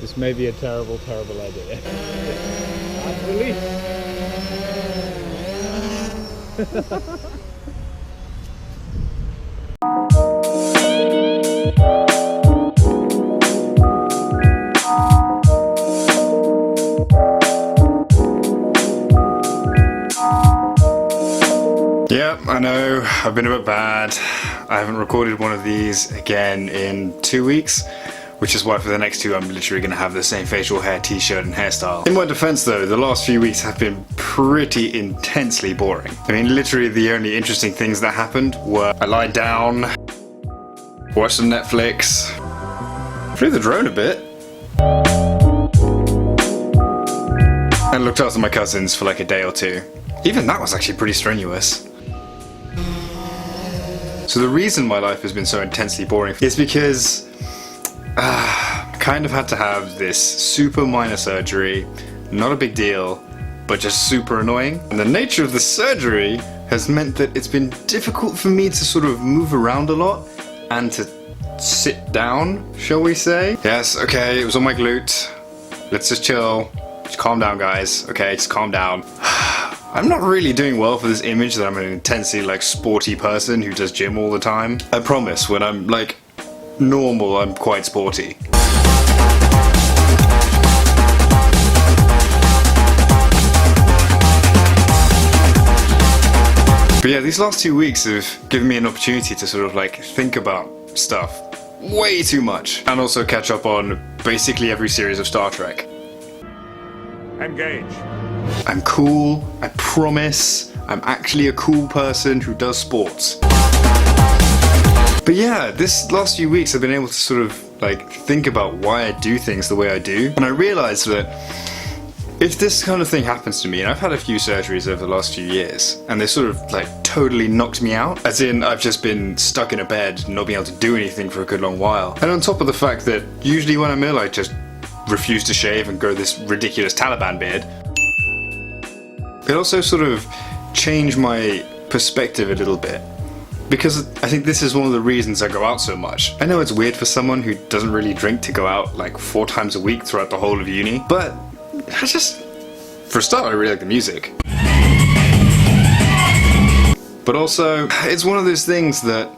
This may be a terrible, terrible idea. And release. Yep, I know, I've been a bit bad. I haven't recorded one of these again in 2 weeks, which is why for the next two I'm literally going to have the same facial hair, t-shirt and hairstyle. In my defense though, the last few weeks have been pretty intensely boring. I mean, literally the only interesting things that happened were I lied down, watched some Netflix, flew the drone a bit, and looked after my cousins for like a day or two. Even that was actually pretty strenuous. So the reason my life has been so intensely boring is because I kind of had to have this super minor surgery, not a big deal, but just super annoying. And the nature of the surgery has meant that it's been difficult for me to sort of move around a lot and to sit down, shall we say. Yes, okay, it was on my glute. Let's just chill. Just calm down, guys. Okay, just calm down. I'm not really doing well for this image that I'm an intensely like sporty person who does gym all the time. I promise, when I'm like normal, I'm quite sporty. But yeah, these last 2 weeks have given me an opportunity to sort of like think about stuff way too much and also catch up on basically every series of Star Trek. Engage. I'm cool, I promise. I'm actually a cool person who does sports. But yeah, this last few weeks I've been able to sort of like think about why I do things the way I do. And I realized that if this kind of thing happens to me, and I've had a few surgeries over the last few years, and they sort of like totally knocked me out, as in I've just been stuck in a bed, not being able to do anything for a good long while. And on top of the fact that usually when I'm ill I just refuse to shave and grow this ridiculous Taliban beard, it also sort of changed my perspective a little bit. Because I think this is one of the reasons I go out so much. I know it's weird for someone who doesn't really drink to go out like 4 times a week throughout the whole of uni, but I just, for a start, I really like the music. But also, it's one of those things that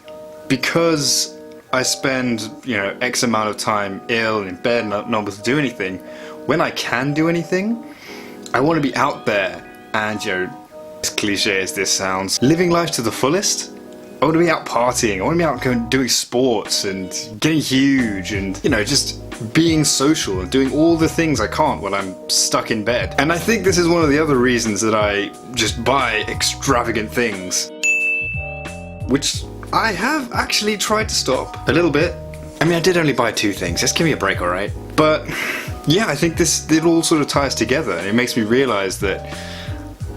because I spend, you know, X amount of time ill and in bed and not able to do anything, when I can do anything, I want to be out there and, you know, as cliche as this sounds, living life to the fullest. I want to be out partying, I want to be out going, doing sports and getting huge and, you know, just being social and doing all the things I can't when I'm stuck in bed. And I think this is one of the other reasons that I just buy extravagant things, which I have actually tried to stop a little bit. I mean, I did only buy 2 things, just give me a break, alright? But yeah, I think it all sort of ties together, and it makes me realize that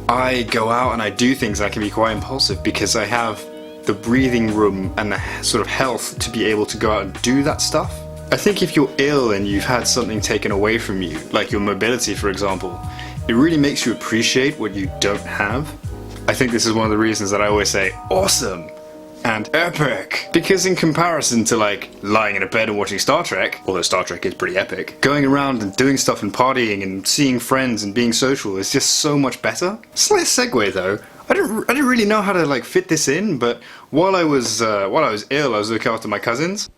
I go out and I do things and I can be quite impulsive because I have the breathing room and the sort of health to be able to go out and do that stuff. I think if you're ill and you've had something taken away from you, like your mobility for example, it really makes you appreciate what you don't have. I think this is one of the reasons that I always say awesome and epic, because in comparison to like lying in a bed and watching Star Trek, although Star Trek is pretty epic, going around and doing stuff and partying and seeing friends and being social is just so much better. Slight segue though. I didn't really know how to like fit this in, but while I was ill, I was looking after my cousins.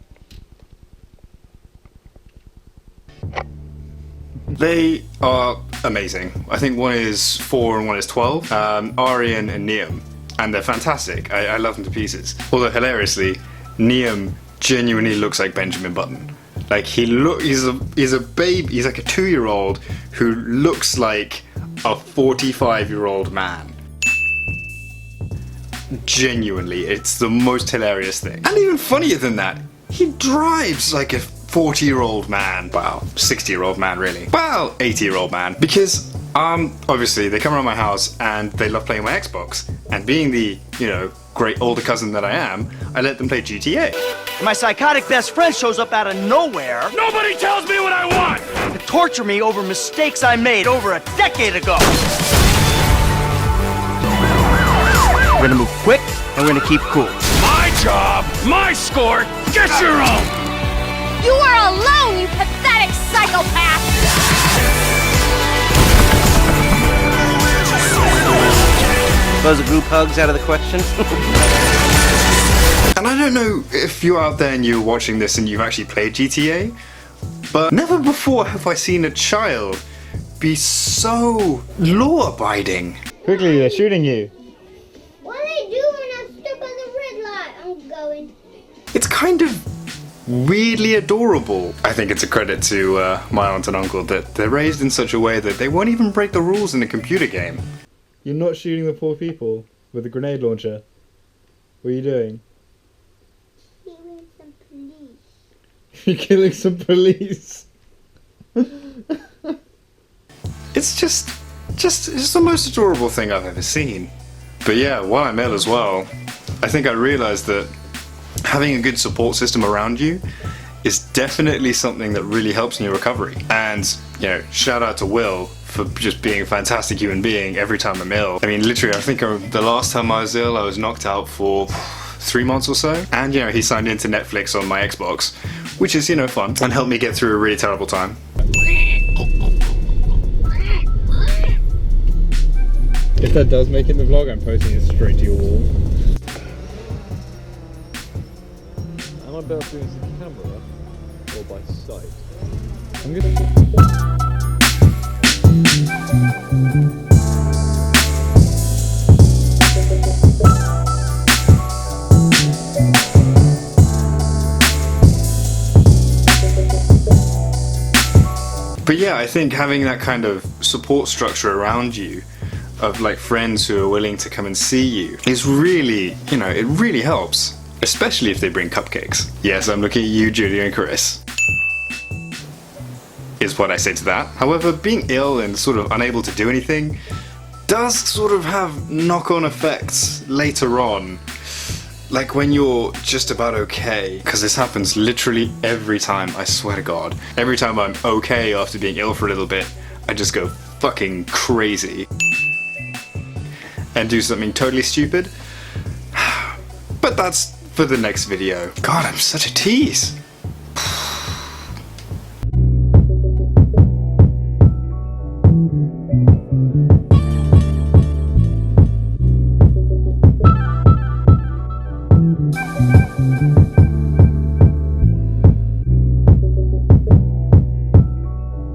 They are amazing. I think one is 4 and one is 12. Arian and Niam, and they're fantastic. I love them to pieces. Although hilariously, Niam genuinely looks like Benjamin Button. Like he's a baby. He's like a 2-year-old who looks like a 45-year-old man. Genuinely, it's the most hilarious thing. And even funnier than that, he drives like a 40-year-old man. Wow, 60-year-old man really. Well, 80-year-old man. Because obviously they come around my house and they love playing my Xbox. And being the, you know, great older cousin that I am, I let them play GTA. My psychotic best friend shows up out of nowhere. Nobody tells me what I want! To torture me over mistakes I made over a decade ago. We're gonna move quick, and we're gonna keep cool. My job, my score, get your own! You are alone, you pathetic psycho! psychopath! Suppose a group hug's out of the question. And I don't know if you're out there and you're watching this and you've actually played GTA, but never before have I seen a child be so law-abiding. Quickly, they're shooting you. What are they doing? I'm stuck on the red light. I'm going. It's kind of weirdly adorable. I think it's a credit to my aunt and uncle that they're raised in such a way that they won't even break the rules in a computer game. You're not shooting the poor people with a grenade launcher. What are you doing? Killing some police. You're killing some police. It's just it's the most adorable thing I've ever seen. But yeah, while I'm ill as well, I think I realized that having a good support system around you is definitely something that really helps in your recovery. And, you know, shout out to Will for just being a fantastic human being every time I'm ill. I mean, literally, I think the last time I was ill, I was knocked out for 3 months or so. And, you know, he signed into Netflix on my Xbox, which is, you know, fun, and helped me get through a really terrible time. If that does make it in the vlog, I'm posting it straight to your wall. Am I better doing this in camera or by sight? I'm gonna. But yeah, I think having that kind of support structure around you, of like friends who are willing to come and see you, is really, you know, it really helps. Especially if they bring cupcakes. Yes, I'm looking at you, Julia and Chris. Is what I say to that. However, being ill and sort of unable to do anything does sort of have knock-on effects later on. Like when you're just about okay, because this happens literally every time, I swear to God. Every time I'm okay after being ill for a little bit, I just go fucking crazy and do something totally stupid. But that's for the next video. God, I'm such a tease.